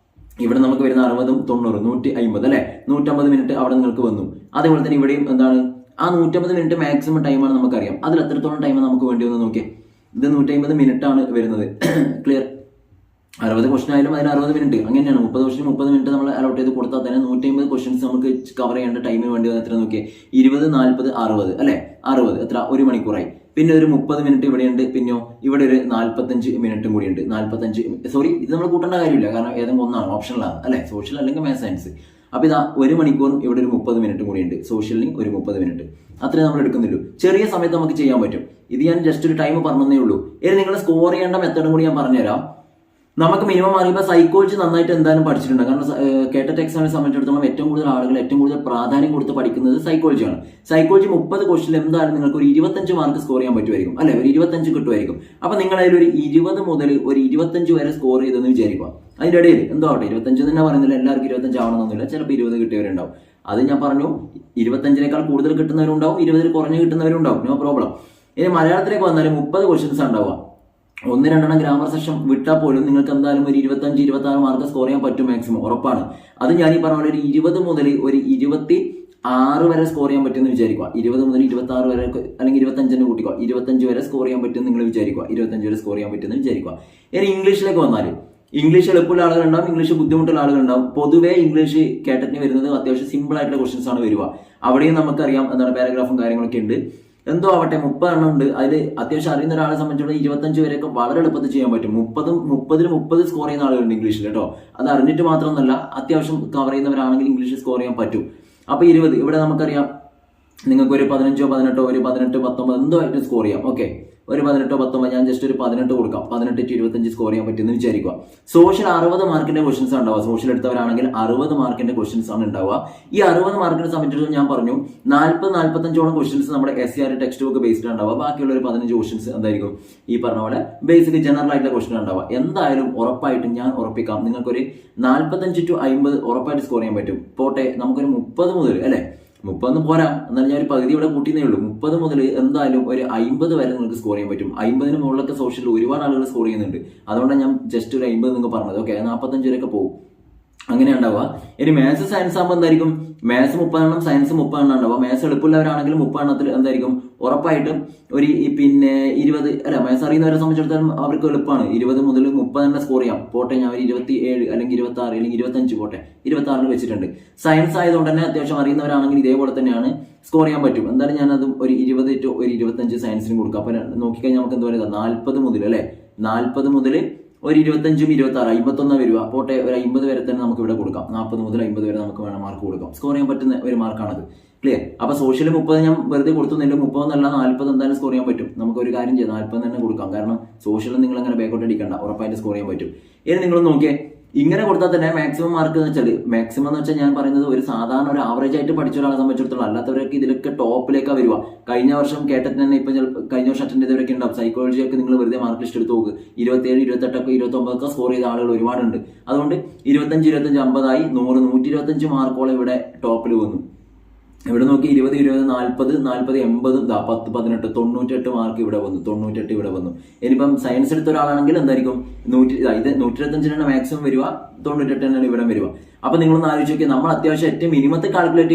ഇവിടെ നമുക്ക് വരുന്ന 60, 90, 150 അല്ലെ, 150 മിനിറ്റ് അവിടെ നിങ്ങൾക്ക് വന്നു. അതേപോലെ തന്നെ ഇവിടെയും എന്താണ്, ആ 150 മിനിറ്റ് മാക്സിമം ടൈമാണ് നമുക്കറിയാം. അതിൽ എത്രത്തോളം ടൈം നമുക്ക് വേണ്ടി വന്ന് നോക്കിയേ. ഇത് 150 മിനിറ്റ് ആണ് വരുന്നത്. ക്ലിയർ. 60 ക്വസ്റ്റൻ ആയാലും അതിന് 60 മിനിറ്റ് അങ്ങനെയാണ്. 30 ക്വസ്റ്റൻ 30 മിനിറ്റ് നമ്മൾ അലോട്ട് ചെയ്ത് കൊടുത്താൽ തന്നെ 150 ക്വസ്റ്റൻസ് നമുക്ക് കവർ ചെയ്യേണ്ട ടൈമിന് വേണ്ടി എത്ര നോക്കിയേ, 20, 40, 60 അല്ലെ, 60 എത്ര, 1 മണിക്കൂറായി. പിന്നെ ഒരു 30 മിനിറ്റ് ഇവിടെയുണ്ട്, പിന്നെയോ ഇവിടെ ഒരു 45 മിനിറ്റും കൂടിയുണ്ട്. 45 സോറി, ഇത് നമ്മൾ കൂട്ടേണ്ട കാര്യമില്ല, കാരണം ഏതെങ്കിലും ഒന്നാണ്, ഓപ്ഷനിലാണ് അല്ലെ, സോഷ്യൽ അല്ലെങ്കിൽ മാത്സ് സയൻസ്. അപ്പൊ ഇതാ 1 മണിക്കൂറും ഇവിടെ ഒരു 30 മിനിറ്റും കൂടിയുണ്ട്. സോഷ്യലിന് ഒരു 30 മിനിറ്റ്, അത്രേ നമ്മൾ എടുക്കുന്നുള്ളൂ. ചെറിയ സമയത്ത് നമുക്ക് ചെയ്യാൻ പറ്റും. ഇത് ഞാൻ ജസ്റ്റ് ഒരു ടൈം പറഞ്ഞതേ ഉള്ളൂ. ഇനി നിങ്ങൾ സ്കോർ ചെയ്യേണ്ട മെത്തേഡും കൂടി ഞാൻ പറഞ്ഞുതരാം. നമുക്ക് മിനിമം അറിയുമ്പോൾ സൈക്കോളജി നന്നായിട്ട് എന്തായാലും പഠിച്ചിട്ടുണ്ട്. കാരണം കേട്ടറ്റ് എക്സാമിനെ സംബന്ധിച്ചിടത്തോളം ഏറ്റവും കൂടുതൽ ആളുകൾ ഏറ്റവും കൂടുതൽ പ്രാധാന്യം കൊടുത്ത് പഠിക്കുന്നത് സൈക്കോളജിയാണ്. സൈക്കോളജി 30 ക്വസ്റ്റിൽ എന്തായാലും നിങ്ങൾക്ക് ഒരു 25 മാർക്ക് സ്കോർ ചെയ്യാൻ പറ്റുമായിരിക്കും അല്ലെ, ഒരു 25 കിട്ടുമായിരിക്കും. അപ്പൊ നിങ്ങൾ അതിൽ ഒരു 20 മുതൽ ഒരു 25 വരെ സ്കോർ ചെയ്തെന്ന് വിചാരിക്കുക. അതിന്റെ ഇടയിൽ എന്തോ ആവട്ടെ, 25 തന്നെ പറയുന്നില്ല, എല്ലാവർക്കും 25 ആവണമെന്നൊന്നുമില്ല, ചിലപ്പോൾ 20 കിട്ടിയവരുണ്ടാവും. അത് ഞാൻ പറഞ്ഞു, 25നേക്കാൾ കൂടുതൽ കിട്ടുന്നവരുണ്ടാവും, 20 കുറഞ്ഞ് കിട്ടുന്നവരുണ്ടാവും, നോ പ്രോബ്ലം. ഇനി മലയാളത്തിലേക്ക് വന്നാലും 30 ക്വസ്റ്റ്യൻസ് ഉണ്ടാവുക. 1-2 ഗ്രാമർ സെഷൻ വിട്ടാൽ പോലും നിങ്ങൾക്ക് എന്തായാലും ഒരു 25-26 മാർക്ക് സ്കോർ ചെയ്യാൻ പറ്റും മാക്സിമം, ഉറപ്പാണ്. അത് ഞാൻ ഈ പറഞ്ഞ പോലെ ഒരു 20 മുതൽ ഒരു 26 വരെ സ്കോർ ചെയ്യാൻ പറ്റുമെന്ന് വിചാരിക്കുക. 20 മുതൽ 26 വരെ, അല്ലെങ്കിൽ 25 കൂട്ടിക്കോ, 25 വരെ സ്കോർ ചെയ്യാൻ പറ്റുമെന്ന് നിങ്ങൾ വിചാരിക്കുക. 25 വരെ സ്കോർ ചെയ്യാൻ പറ്റുമെന്ന് വിചാരിക്കുക. ഇനി ഇംഗ്ലീഷിലേക്ക് വന്നാൽ, ഇംഗ്ലീഷ് എളുപ്പമുള്ള ആളുകളുണ്ടാവും, ഇംഗ്ലീഷ് ബുദ്ധിമുട്ടുള്ള ആളുകളുണ്ടാവും. പൊതുവേ ഇംഗ്ലീഷ് കേട്ടറ്റിന് വരുന്നത് അത്യാവശ്യം സിമ്പിൾ ആയിട്ടുള്ള ക്വസ്റ്റൻസ് ആണ് വരിക. അവിടെയും നമുക്കറിയാം എന്താണ്, പാരഗ്രാഫും കാര്യങ്ങളൊക്കെ ഉണ്ട്. എന്തോ ആവട്ടെ, 30 എണ്ണം ഉണ്ട്. അതിൽ അത്യാവശ്യം അറിയുന്ന ഒരാളെ സംബന്ധിച്ചിടത്തോളം 25 വരെയൊക്കെ വളരെ എളുപ്പത്തിൽ ചെയ്യാൻ പറ്റും. 30 സ്കോർ ചെയ്യുന്ന ആളുകളുണ്ട് ഇംഗ്ലീഷിൽ കേട്ടോ. അത് അറിഞ്ഞിട്ട് മാത്രമൊന്നുമല്ല, അത്യാവശ്യം കവർ ചെയ്യുന്നവരാണെങ്കിൽ ഇംഗ്ലീഷ് സ്കോർ ചെയ്യാൻ പറ്റും. അപ്പൊ 20 ഇവിടെ നമുക്കറിയാം, നിങ്ങൾക്ക് ഒരു 15, 18, ഒരു 18, 19 എന്തോ ആയിട്ട് സ്കോർ ചെയ്യാം. ഓക്കെ, ഒരു 18, 19, ഞാൻ ജസ്റ്റ് ഒരു 18 കൊടുക്കാം. 18 to 25 സ്കോർ ചെയ്യാൻ പറ്റുമെന്ന് വിചാരിക്കുക. സോഷ്യൽ 60 മാർക്കിന്റെ ക്വസ്റ്റൻസ് ഉണ്ടാവുക. സോഷ്യൽ എടുത്തവരാണെങ്കിൽ 60 മാർക്കിന്റെ ക്വസ്റ്റൻസ് ആണ് ഉണ്ടാവുക. ഈ 60 മാർക്കിനെ സംബന്ധിച്ചിടത്തോളം ഞാൻ പറഞ്ഞു 40-45 ക്വസ്റ്റൻസ് നമ്മുടെ SCR ടെക്സ്റ്റ് ബുക്ക് ബേസ്ഡ് ഉണ്ടാവുക. ബാക്കിയുള്ള ഒരു 15 ക്വസ്റ്റൻസ് എന്തായിരിക്കും, ഈ പറഞ്ഞ പോലെ ബേസിക് ജനറൽ ആയിട്ടുള്ള ക്വസ്റ്റൻ ഉണ്ടാവുക. എന്തായാലും ഉറപ്പായിട്ടും ഞാൻ ഉറപ്പിക്കാം, നിങ്ങൾക്കൊരു 45 to 50 ഉറപ്പായിട്ട് സ്കോർ ചെയ്യാൻ പറ്റും. പോട്ടെ, നമുക്കൊരു 30 മുതൽ അല്ലെ, 30 പോരാ, എന്നാലും ഞാൻ ഒരു പകുതി ഇവിടെ കൂട്ടിയേ ഉള്ളൂ. 30 മുതൽ എന്തായാലും ഒരു 50 വരെ നിങ്ങൾക്ക് സ്കോർ ചെയ്യാൻ പറ്റും. 50-ന് മുകളിലൊക്കെ സോഷ്യലിൽ ഒരുപാട് ആളുകൾ സ്കോർ ചെയ്യുന്നുണ്ട്. അതുകൊണ്ടാണ് ഞാൻ ജസ്റ്റ് ഒരു 50 നിങ്ങൾക്ക് പറഞ്ഞത്. ഓക്കെ, 45 വരെയൊക്കെ പോകും, അങ്ങനെ ഉണ്ടാവുക. ഇനി മാത്സ് സയൻസ് ആകുമ്പോൾ എന്തായിരിക്കും, മാത്സ് 30 എണ്ണം, സയൻസ് 30 എണ്ണം ഉണ്ടാവുക. മാത്സ് എളുപ്പമുള്ളവരാണെങ്കിൽ 30 എണ്ണത്തിൽ എന്തായിരിക്കും, ഉറപ്പായിട്ടും ഒരു 20 അല്ല, മാത്സ് അറിയുന്നവരെ സംബന്ധിച്ചിടത്തോളം അവർക്ക് എളുപ്പമാണ്. 20 മുതൽ 30 തന്നെ സ്കോർ ചെയ്യാം. പോട്ടെ, ഞാൻ ഒരു 27 അല്ലെങ്കിൽ 26 അല്ലെങ്കിൽ 25 പോട്ടെ, 26 വെച്ചിട്ടുണ്ട്. സയൻസ് ആയതുകൊണ്ട് തന്നെ അത്യാവശ്യം അറിയുന്നവരാണെങ്കിൽ ഇതേപോലെ തന്നെയാണ് സ്കോർ ചെയ്യാൻ പറ്റും. എന്തായാലും ഞാനതും ഒരു 20 to ഒരു 25 സയൻസിനും കൊടുക്കാം. അപ്പൊ നോക്കിക്കഴിഞ്ഞാൽ നമുക്ക് എന്താ പറയുക, 40 മുതൽ അല്ലെ, 40 മുതൽ ഒരു 25, 26, 51 വരിക. പോട്ടെ, ഒരു 50 വരെ തന്നെ നമുക്ക് ഇവിടെ കൊടുക്കാം. 40 മുതൽ 50 വരെ നമുക്ക് വേണം മാർക്ക് കൊടുക്കാം. സ്കോർ ചെയ്യാൻ പറ്റുന്ന ഒരു മാർക്കാണത്. ക്ലിയർ. അപ്പൊ സോഷ്യൽ 30 ഞാൻ വെറുതെ കൊടുത്തുന്നില്ല, 30 എന്നല്ല 40 എന്തായാലും സ്കോർ ചെയ്യാൻ പറ്റും. നമുക്ക് ഒരു കാര്യം ചെയ്യാം, 40 തന്നെ കൊടുക്കാം. കാരണം സോഷ്യലിൽ നിങ്ങൾ അങ്ങനെ ബാക്കോട്ട് അടിക്കണ്ട, ഉറപ്പായിട്ട് സ്കോർ ചെയ്യാൻ പറ്റും. ഇനി നിങ്ങൾ നോക്കിയേ, ഇങ്ങനെ കൊടുത്താൽ തന്നെ മാക്സിമം മാർക്ക് എന്ന് വെച്ചാൽ, മാക്സിമം എന്ന് വെച്ചാൽ ഞാൻ പറയുന്നത് ഒരു സാധാരണ ഒരു ആവറേജ് ആയിട്ട് പഠിച്ച ഒരാളെ സംബന്ധിച്ചിടത്തോളം, അല്ലാത്തവരൊക്കെ ഇതിലൊക്കെ ടോപ്പിലേക്കാണ് വരിക. കഴിഞ്ഞ വർഷം കേട്ടറ്റ് തന്നെ ഇപ്പൊ കഴിഞ്ഞ വർഷം അറ്റൻഡ് ചെയ്തവരൊക്കെ ഉണ്ടാവും. സൈക്കോളജി ഒക്കെ നിങ്ങൾ വെറുതെ മാർക്ക് ലിസ്റ്റ് എടുത്ത് നോക്ക്, 27, 28, 29 സ്കോർ ചെയ്ത ആളുകൾ ഒരുപാടുണ്ട്. അതുകൊണ്ട് 25, 25, 50 100, 125 മാർക്കോളം ഇവിടെ ടോപ്പിൽ വന്നു. ഇവിടെ നോക്കി 20, 20, 40, 40, 80, 10, 18, 98 മാർക്ക് ഇവിടെ വന്നു. 98 ഇവിടെ വന്നു. ഇനിയിപ്പം സയൻസ് എടുത്ത ഒരാളാണെങ്കിൽ എന്തായിരിക്കും, 125 മാക്സിമം വരിക, 98 ഇവിടെ വരിക. അപ്പൊ നിങ്ങളൊന്ന് ആലോചിച്ച് നോക്കിയാൽ, നമ്മൾ അത്യാവശ്യം ഏറ്റവും മിനിമത്തെ കാൽക്കുലേറ്റ്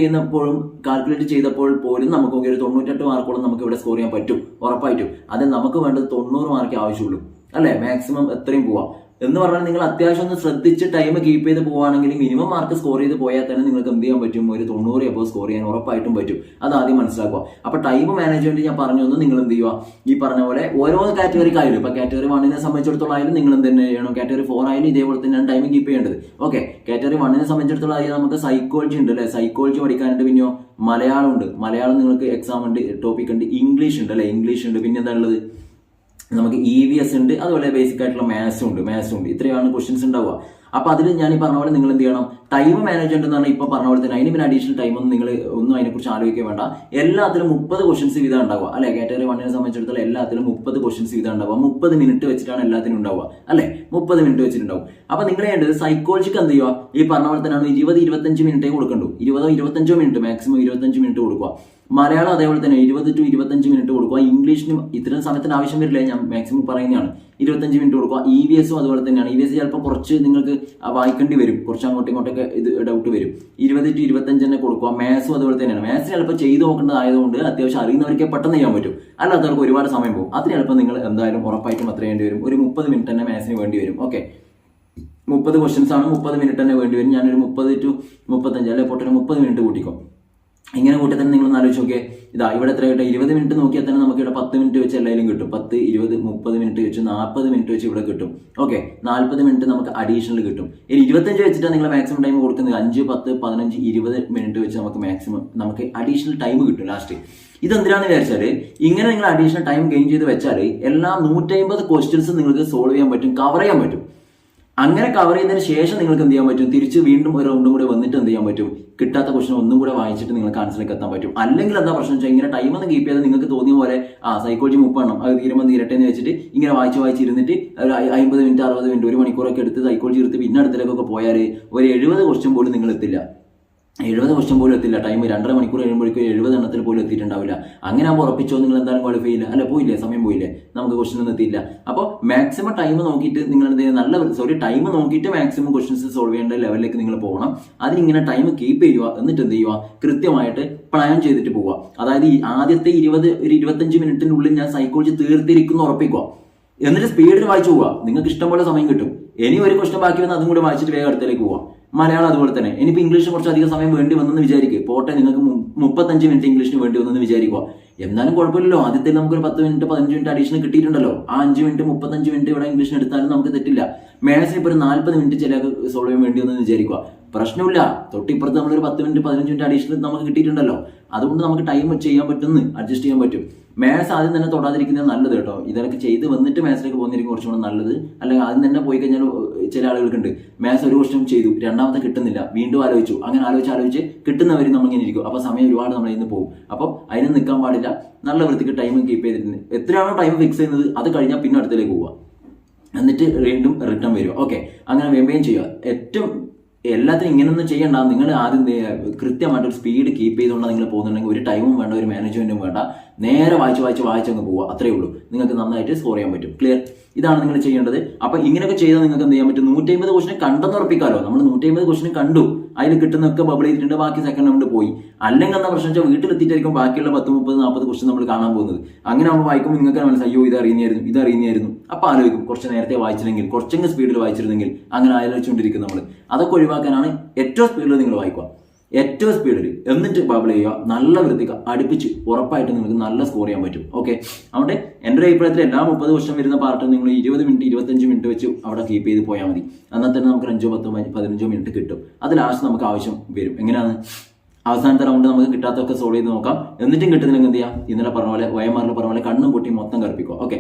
ചെയ്തപ്പോൾ പോലും നമുക്ക് ഒരു 98 മാർക്കോളം നമുക്ക് ഇവിടെ സ്കോർ ചെയ്യാൻ പറ്റും, ഉറപ്പായിട്ടും. അത് നമുക്ക് വേണ്ടത് 90 മാർക്കേ ആവശ്യമുള്ളൂ അല്ലെ, മാക്സിമം എത്രയും പോവാം. എന്ന് പറഞ്ഞാൽ നിങ്ങൾ അത്യാവശ്യം ഒന്ന് ശ്രദ്ധിച്ച് ടൈം കീപ്പ് ചെയ്ത് പോവുകയാണെങ്കിൽ മിനിമം മാർക്ക് സ്കോർ ചെയ്ത് പോയാൽ തന്നെ നിങ്ങൾക്ക് എന്ത് ചെയ്യാൻ പറ്റും, ഒരു 90 എബോവ് സ്കോർ ചെയ്യാൻ ഉറപ്പായിട്ടും പറ്റും. അത് ആദ്യം മനസ്സിലാക്കുക. അപ്പൊ ടൈം മാനേജ്മെന്റ് ഞാൻ പറഞ്ഞു തന്നു, നിങ്ങൾ എന്ത് ചെയ്യുക, ഈ പറഞ്ഞ പോലെ ഓരോ കാറ്റഗറിക്ക് ആയാലും, ഇപ്പൊ കാറ്റഗറി 1നെ സംബന്ധിച്ചിടത്തോളം ആയാലും നിങ്ങൾ എന്ത് തന്നെ ചെയ്യണം, കാറ്റഗറി 4 ആയാലും ഇതേപോലെ തന്നെയാണ് ടൈം കീപ്പ് ചെയ്യേണ്ടത്. ഓക്കെ, കാറ്റഗറി 1നെ സംബന്ധിച്ചിടത്തോളം ആയാലും നമുക്ക് സൈക്കോളജി ഉണ്ട് അല്ലെ, സൈക്കോളജി പഠിക്കാനുണ്ട്. പിന്നെയോ മലയാളം ഉണ്ട്, മലയാളം നിങ്ങൾക്ക് എക്സാം ഉണ്ട്, ടോപ്പിക് ഉണ്ട്. ഇംഗ്ലീഷ് ഉണ്ട് അല്ലെ, ഇംഗ്ലീഷ് ഉണ്ട്. പിന്നെ എന്താ ഉള്ളത്, നമുക്ക് EVS ഉണ്ട്, അതുപോലെ ബേസിക് ആയിട്ടുള്ള മാത്സും ഉണ്ട്. ഇത്രയാണ് ക്വസ്റ്റ്യൻസ് ഉണ്ടാവുക. അപ്പൊ അതിൽ ഞാൻ ഈ പറഞ്ഞ പോലെ നിങ്ങൾ എന്ത് ചെയ്യണം, ടൈം മാനേജ്മെന്റ് എന്ന് പറഞ്ഞാൽ ഇപ്പൊ പറഞ്ഞ പോലെ തന്നെ അതിന് പിന്നെ അഡീഷണൽ ടൈം ഒന്നും നിങ്ങൾ ഒന്നും അതിനെക്കുറിച്ച് ആലോചിക്കാൻ വേണ്ട. എല്ലാത്തിലും 30 ക്വസ്റ്റൻസ് വീതം ഉണ്ടാവുക അല്ലെ. കാറ്റഗറി 1നെ സംബന്ധിച്ചിടത്തോളം എല്ലാത്തിലും 30 ക്വസ്റ്റൻസ് വീതം ഉണ്ടാവുക. 30 മിനിറ്റ് വെച്ചിട്ടാണ് എല്ലാത്തിനും ഉണ്ടാവുക അല്ലെ, 30 മിനിറ്റ് വെച്ചിട്ടുണ്ടാവും. അപ്പൊ നിങ്ങൾ ചെയ്യേണ്ടത് സൈക്കോളജിക്ക് എന്ത് ചെയ്യുക, ഈ പറഞ്ഞ പോലെ തന്നെയാണ് 20-25 മിനിറ്റേ കൊടുക്കണ്ടു. 20-25 മിനിറ്റ് മാക്സിമം 25 മിനിറ്റ് കൊടുക്കുക. മലയാളം അതേപോലെ തന്നെ 20 to 25 മിനിറ്റ് കൊടുക്കുക. ഇംഗ്ലീഷിനും ഇത്തരം സമയത്തിന് ആവശ്യം വരില്ല, ഞാൻ മാക്സിമം പറയുന്നതാണ്. 25 മിനിറ്റ് കൊടുക്കുക. EVS അതുപോലെ തന്നെയാണ്. EVS ചിലപ്പോൾ കുറച്ച് നിങ്ങൾക്ക് വായിക്കേണ്ടി വരും, കുറച്ച് അങ്ങോട്ടും ഇങ്ങോട്ടൊക്കെ ഇത് ഡൗട്ട് വരും. 20 to 25 തന്നെ കൊടുക്കുക. മാത്സും അതുപോലെ തന്നെയാണ്. മാത്സ് ചിലപ്പോൾ ചെയ്ത് നോക്കേണ്ടതായതുകൊണ്ട് അത്യാവശ്യം അറിയുന്നവർക്ക് പെട്ടെന്ന് ചെയ്യാൻ പറ്റും, അല്ലാത്തവർക്ക് ഒരുപാട് സമയം പോകും. അതിന് ചിലപ്പോൾ നിങ്ങൾ എന്തായാലും ഉറപ്പായിട്ടും അത്ര വേണ്ടി വരും, ഒരു 30 മിനിറ്റ് തന്നെ മാത്സിന് വേണ്ടി വരും. ഓക്കെ, 30 ക്വസ്റ്റ്യൻസ് ആണ്, 30 മിനിറ്റ് തന്നെ വേണ്ടി വരും. ഞാനൊരു 30 to 35 അല്ലെങ്കിൽ പൊട്ടൊരു 30 മിനിറ്റ് കൂട്ടിക്കോ. ഇങ്ങനെ കൂട്ടി തന്നെ നിങ്ങൾ ആലോചിച്ച് നോക്കിയേ. ഇതാ ഇവിടെ എത്ര കിട്ടും? 20 മിനിറ്റ് നോക്കിയാൽ തന്നെ നമുക്ക് ഇവിടെ 10 മിനിറ്റ് വെച്ച് എല്ലാവരും കിട്ടും. 10, 20, 30 മിനിറ്റ് വെച്ച് 40 മിനിറ്റ് വെച്ച് ഇവിടെ കിട്ടും. ഓക്കെ, 40 മിനിറ്റ് നമുക്ക് അഡീഷണൽ കിട്ടും. ഇനി 25 വെച്ചിട്ടാണ് നിങ്ങൾ മാക്സിമം ടൈം കൊടുക്കുന്നത്. 5, 10, 15, 20 മിനിറ്റ് വെച്ച് നമുക്ക് മാക്സിമം നമുക്ക് അഡീഷണൽ ടൈം കിട്ടും ലാസ്റ്റ്. ഇതെന്തിനാണെന്ന് വിചാരിച്ചാൽ ഇങ്ങനെ നിങ്ങൾ അഡീഷണൽ ടൈം ഗെയിൻ ചെയ്ത് വെച്ചാൽ എല്ലാ 150 ക്വസ്റ്റ്യൻസ് നിങ്ങൾക്ക് സോൾവ് ചെയ്യാൻ പറ്റും, കവർ ചെയ്യാൻ പറ്റും. അങ്ങനെ കവർ ചെയ്തതിന് ശേഷം നിങ്ങൾക്ക് എന്ത് ചെയ്യാൻ പറ്റും? തിരിച്ച് വീണ്ടും ഒരു റൗണ്ടും കൂടെ വന്നിട്ട് എന്ത് ചെയ്യാൻ പറ്റും? കിട്ടാത്ത ക്വസ്റ്റൻ ഒന്നും കൂടെ വായിച്ചിട്ട് നിങ്ങൾക്ക് ആൻസറിലേക്ക് എത്താൻ പറ്റും. അല്ലെങ്കിൽ എന്താ പ്രശ്നം വെച്ചാൽ ഇങ്ങനെ ടൈം ഒന്നും കീപ്പ് ചെയ്താൽ നിങ്ങൾക്ക് തോന്നിയ പോലെ സൈക്കോളജി 30 എണ്ണം അത് തീരുമ്പോൾ തീരട്ടെ എന്ന് വെച്ചിട്ട് ഇങ്ങനെ വായിച്ചിരുന്നിട്ട് ഒരു 50 മിനിറ്റ് 60 മിനിറ്റ് 1 മണിക്കൂറൊക്കെ എടുത്ത് സൈക്കോളജി എടുത്ത് പിന്നെ അടുത്തിലേക്കൊക്കെ പോയാൽ ഒരു 70 ക്വസ്റ്റൻ പോലും നിങ്ങൾ എത്തില്ല. 70 ക്വസ്റ്റൻ പോലും എത്തില്ല. ടൈം 2.5 മണിക്കൂർ കഴിയുമ്പോഴേക്കും 70 എണ്ണത്തിൽ പോലും എത്തിയിട്ടുണ്ടാവില്ല. അങ്ങനെ ആകുമ്പോൾ ഉറപ്പിച്ചോ നിങ്ങൾ എന്തായാലും ക്വാളിഫൈ ചെയ്യില്ല, അല്ല പോയില്ലേ, സമയം പോയില്ലേ, നമുക്ക് ക്വസ്റ്റൻ ഒന്നും എത്തിയില്ല. അപ്പോൾ മാക്സിമം ടൈം നോക്കിയിട്ട് നിങ്ങൾ എന്ത് ചെയ്യുക? ടൈം നോക്കിയിട്ട് മാക്സിമം ക്വസ്റ്റൻസ് സോൾവ് ചെയ്യേണ്ട ലെവലിലേക്ക് നിങ്ങൾ പോകണം. അതിനിങ്ങനെ ടൈം കീപ്പ് ചെയ്യുക, എന്നിട്ട് എന്ത് ചെയ്യുക? കൃത്യമായിട്ട് പ്ലാൻ ചെയ്തിട്ട് പോവുക. അതായത് ഈ ആദ്യത്തെ 25 മിനിറ്റിനുള്ളിൽ ഞാൻ സൈക്കോളജി തീർത്തിരിക്കുന്നു ഉറപ്പിക്കുക. എന്നിട്ട് സ്പീഡിൽ വായിച്ചു പോവുക. നിങ്ങൾക്ക് ഇഷ്ടംപോലെ സമയം കിട്ടും. ഇനി ഒരു ക്വസ്റ്റൻ ബാക്കി വന്ന് അതും കൂടി വായിച്ചിട്ട് വേഗം അടുത്തേക്ക് പോവാം. മലയാളം അതുപോലെ തന്നെ. ഇനിയിപ്പോൾ ഇംഗ്ലീഷ് കുറച്ച് അധികം സമയം വേണ്ടി വന്നെന്ന് വിചാരിക്കുക, പോട്ടെ, നിങ്ങൾക്ക് 35 മിനിറ്റ് ഇംഗ്ലീഷിന് വേണ്ടി വന്നെന്ന് വിചാരിക്കുക. എന്നാലും കുഴപ്പമില്ലല്ലോ, ആദ്യത്തെ നമുക്കൊരു 10 മിനിറ്റ് 15 മിനിറ്റ് അഡീഷണൽ കിട്ടിയിട്ടുണ്ടല്ലോ. ആ 5 മിനിറ്റ് 35 മിനിറ്റ് ഇവിടെ ഇംഗ്ലീഷിന് എടുത്താലും നമുക്ക് തെറ്റില്ല. മാത്സിന് ഇപ്പോൾ ഒരു 40 മിനിറ്റ് ചില സോൾവ് ചെയ്യാൻ വേണ്ടി വന്നെന്ന് വിചാരിക്കുക, പ്രശ്നമില്ല. തൊട്ടിപ്പുറത്ത് നമ്മളൊരു 10 മിനിറ്റ് 15 മിനിറ്റ് അഡീഷണൽ നമുക്ക് കിട്ടിയിട്ടുണ്ടല്ലോ. അതുകൊണ്ട് നമുക്ക് ടൈം ചെയ്യാൻ പറ്റുമെന്ന് അഡ്ജസ്റ്റ് ചെയ്യാൻ പറ്റും. മാത്സ് ആദ്യം തന്നെ തൊടാതിരിക്കുന്നത് നല്ലത് കേട്ടോ. ഇതൊക്കെ ചെയ്ത് വന്നിട്ട് മാത്സിലേക്ക് പോകുന്നതായിരിക്കും കുറച്ചുകൂടെ നല്ലത്. അല്ലെങ്കിൽ ആദ്യം തന്നെ പോയി കഴിഞ്ഞാൽ ചില ആളുകൾക്കുണ്ട് മാത്സ് ഒരു ക്വസ്റ്റ്യൻ ചെയ്തു, രണ്ടാമത്തെ കിട്ടുന്നില്ല, വീണ്ടും ആലോചിച്ചു, അങ്ങനെ ആലോചിച്ച് കിട്ടുന്നവർ നമ്മളിങ്ങനെ ഇരിക്കും. അപ്പോൾ സമയം ഒരുപാട് നമ്മൾ ഇന്ന് പോകും. അപ്പോൾ അതിന് നിൽക്കാൻ പാടില്ല. നല്ല വൃത്തിക്ക് ടൈം കീപ്പ് ചെയ്തിട്ടുണ്ട്. എത്രയാണോ ടൈം ഫിക്സ് ചെയ്യുന്നത് അത് കഴിഞ്ഞാൽ പിന്നെ അടുത്തേക്ക് പോവുക, എന്നിട്ട് വീണ്ടും റിട്ടേൺ വരിക. ഓക്കെ, അങ്ങനെ വേഗം ചെയ്യുക. ഏറ്റവും എല്ലാത്തിനും ഇങ്ങനെയൊന്നും ചെയ്യണ്ട. നിങ്ങൾ ആദ്യം കൃത്യമായിട്ട് ഒരു സ്പീഡ് കീപ്പ് ചെയ്തുകൊണ്ട് നിങ്ങൾ പോകുന്നുണ്ടെങ്കിൽ ഒരു ടൈമും വേണ്ട, ഒരു മാനേജ്മെന്റും വേണ്ട, നേരെ വായിച്ചങ്ങ് പോവുക. അത്രേ ഉള്ളൂ. നിങ്ങൾക്ക് നന്നായിട്ട് സ്കോർ ചെയ്യാൻ പറ്റും. ക്ലിയർ? ഇതാണ് നിങ്ങൾ ചെയ്യേണ്ടത്. അപ്പൊ ഇങ്ങനെയൊക്കെ ചെയ്താൽ നിങ്ങൾക്ക് എന്ത് ചെയ്യാൻ പറ്റും? 150 ക്വസ്റ്റൻ കണ്ടെന്ന് ഉറപ്പിക്കാമല്ലോ. നമ്മൾ 150 ക്വസ്റ്റൻ കണ്ടു, അതിൽ കിട്ടുന്നൊക്കെ ബബിൾ ചെയ്തിട്ടുണ്ട്, ബാക്കി സെക്കൻഡ് റൗണ്ട് പോയി. അല്ലെങ്കിൽ എന്താ പ്രശ്നം വെച്ചാൽ വീട്ടിലെത്തിയിട്ടായിരിക്കും ബാക്കിയുള്ള 10, 30, 40 ക്വസ്റ്റൻ നമ്മൾ കാണാൻ പോകുന്നത്. അങ്ങനെ ആകുമ്പോൾ വായിക്കുമ്പോൾ നിങ്ങൾക്ക് മനസ്സിലായി, അയ്യോ ഇതറിയുന്നതായിരുന്നു. അപ്പൊ ആലോചിക്കും, കുറച്ച് നേരത്തെ വായിച്ചിരുന്നെങ്കിൽ, കുറച്ചെങ്കിലും സ്പീഡിൽ വായിച്ചിരുന്നെങ്കിൽ. അങ്ങനെ ആലോചിച്ചുകൊണ്ടിരിക്കും നമ്മൾ. അതൊക്കെ ഒഴിവാക്കാനാണ് ഏറ്റവും സ്പീഡിൽ നിങ്ങൾ വായിക്കുക, ഏറ്റവും സ്പീഡിൽ. എന്നിട്ട് ബബിൾ ചെയ്യുക, നല്ല വൃത്തിക്ക് അടുപ്പിച്ച് ഉറപ്പായിട്ട് നിങ്ങൾക്ക് നല്ല സ്കോർ ചെയ്യാൻ പറ്റും. ഓക്കെ, അവിടെ എൻ്റെ ഒരു അഭിപ്രായത്തിൽ എല്ലാ 30 ക്വസ്റ്റൻ വരുന്ന പാർട്ട് നിങ്ങൾ 20 മിനിറ്റ് 25 മിനിറ്റ് വെച്ച് അവിടെ കീപ്പ് ചെയ്ത് പോയാൽ മതി. എന്നാൽ തന്നെ നമുക്ക് 5, 10, 15 മിനിറ്റ് കിട്ടും. അത് ലാസ്റ്റ് നമുക്ക് ആവശ്യം വരും. എങ്ങനെയാണ്? അവസാനത്തെ റൗണ്ട് നമുക്ക് കിട്ടാത്തൊക്കെ സോൾവ് ചെയ്ത് നോക്കാം. എന്നിട്ടും കിട്ടുന്നില്ലെങ്കിൽ എന്ത് ചെയ്യാം? ഇന്നലെ പറഞ്ഞ പോലെ OMR പറഞ്ഞ പോലെ കണ്ണും പൊട്ടി മൊത്തം കറുപ്പിക്കുക. ഓക്കെ,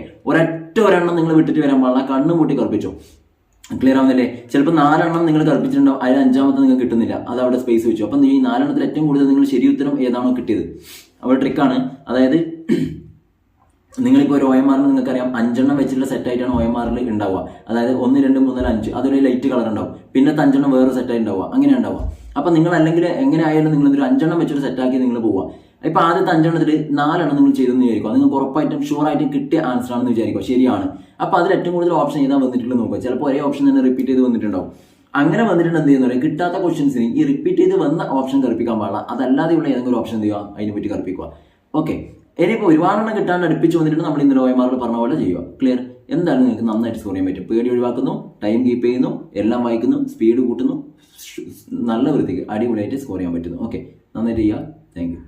ഒരെണ്ണം നിങ്ങൾ വിട്ടിട്ട് വരാൻ പാടില്ല, കണ്ണും പൊട്ടി കറുപ്പിച്ചോ. ക്ലിയർ ആവുന്നില്ലേ? ചിലപ്പോൾ 4 എണ്ണം നിങ്ങൾ കൽപ്പിച്ചിട്ടുണ്ടാവും, അതിൽ 5ാമത്തെ നിങ്ങൾക്ക് കിട്ടുന്നില്ല, അത് അവിടെ സ്പേസ് വെച്ചു. അപ്പം ഈ 4 എണ്ണത്തിൽ ഏറ്റവും കൂടുതൽ നിങ്ങൾ ശരി ഉത്തരം ഏതാണോ കിട്ടിയത് അവിടെ ട്രിക്കാണ്. അതായത് നിങ്ങളിപ്പോൾ ഒരു OMRൽ നിങ്ങൾക്കറിയാം 5 എണ്ണം വെച്ചിട്ടുള്ള സെറ്റായിട്ടാണ് OMRൽ ഉണ്ടാവുക. അതായത് 1, 2, 3, 4, 5 അതൊരു ലൈറ്റ് കളർ ഉണ്ടാവും. പിന്നത്തെ 5 എണ്ണം വേറെ സെറ്റായി ഉണ്ടാവുക, അങ്ങനെ ഉണ്ടാവുക. അപ്പം നിങ്ങൾ അല്ലെങ്കിൽ എങ്ങനെ ആയാലും നിങ്ങൾ ഒരു 5 എണ്ണം വെച്ചൊരു സെറ്റാക്കി നിങ്ങൾ പോവുക. ഇപ്പൊ ആദ്യത്തെ 5 എണ്ണത്തിൽ 4 എണ്ണം നിങ്ങൾ ചെയ്തെന്ന് വിചാരിക്കുക, നിങ്ങൾക്ക് ഉറപ്പായിട്ടും ഷുവറായിട്ടും കിട്ടിയ ആൻസർ ആണെന്ന് വിചാരിക്കുക, ശരിയാണ്. അപ്പൊ അതിൽ ഏറ്റവും കൂടുതൽ ഓപ്ഷൻ ചെയ്താൽ വന്നിട്ടുള്ളത് നോക്കുക. ചിലപ്പോൾ ഒരേ ഓപ്ഷൻ തന്നെ റിപ്പീറ്റ് ചെയ്ത് വന്നിട്ടുണ്ടാവും. അങ്ങനെ വന്നിട്ടുണ്ട് എന്ത് ചെയ്യുന്ന പറയുക, കിട്ടാത്ത ക്വസ്റ്റ്യൻസിന് ഈ റിപ്പീറ്റ് ചെയ്ത് വന്ന ഓപ്ഷൻ കറുപ്പിക്കാൻ പാടില്ല. അതല്ലാതെയുള്ള ഏതെങ്കിലും ഓപ്ഷൻ എന്ത് ചെയ്യുക, അതിനെ പറ്റി കറുപ്പിക്കുക. ഓക്കെ, ഇനിയിപ്പോൾ ഒരുപാടെണ്ണം കിട്ടാണ്ട് അടുപ്പിച്ച് വന്നിട്ടുണ്ട് നമ്മൾ ഇന്നലെ OMRൽ പറഞ്ഞ പോലെ ചെയ്യുക. ക്ലിയർ? എന്തായാലും നിങ്ങൾക്ക് നന്നായിട്ട് സ്കോർ ചെയ്യാൻ പറ്റും. പേടി ഒഴിവാക്കുന്നു, ടൈം കീപ്പ് ചെയ്യുന്നു, എല്ലാം വായിക്കുന്നു, സ്പീഡ് കൂട്ടുന്നു, നല്ല വൃത്തിക്ക് അടിപൊളിയായിട്ട് സ്കോർ ചെയ്യാൻ പറ്റുന്നു. ഓക്കെ, നന്നായിട്ട് ചെയ്യുക. Thank you.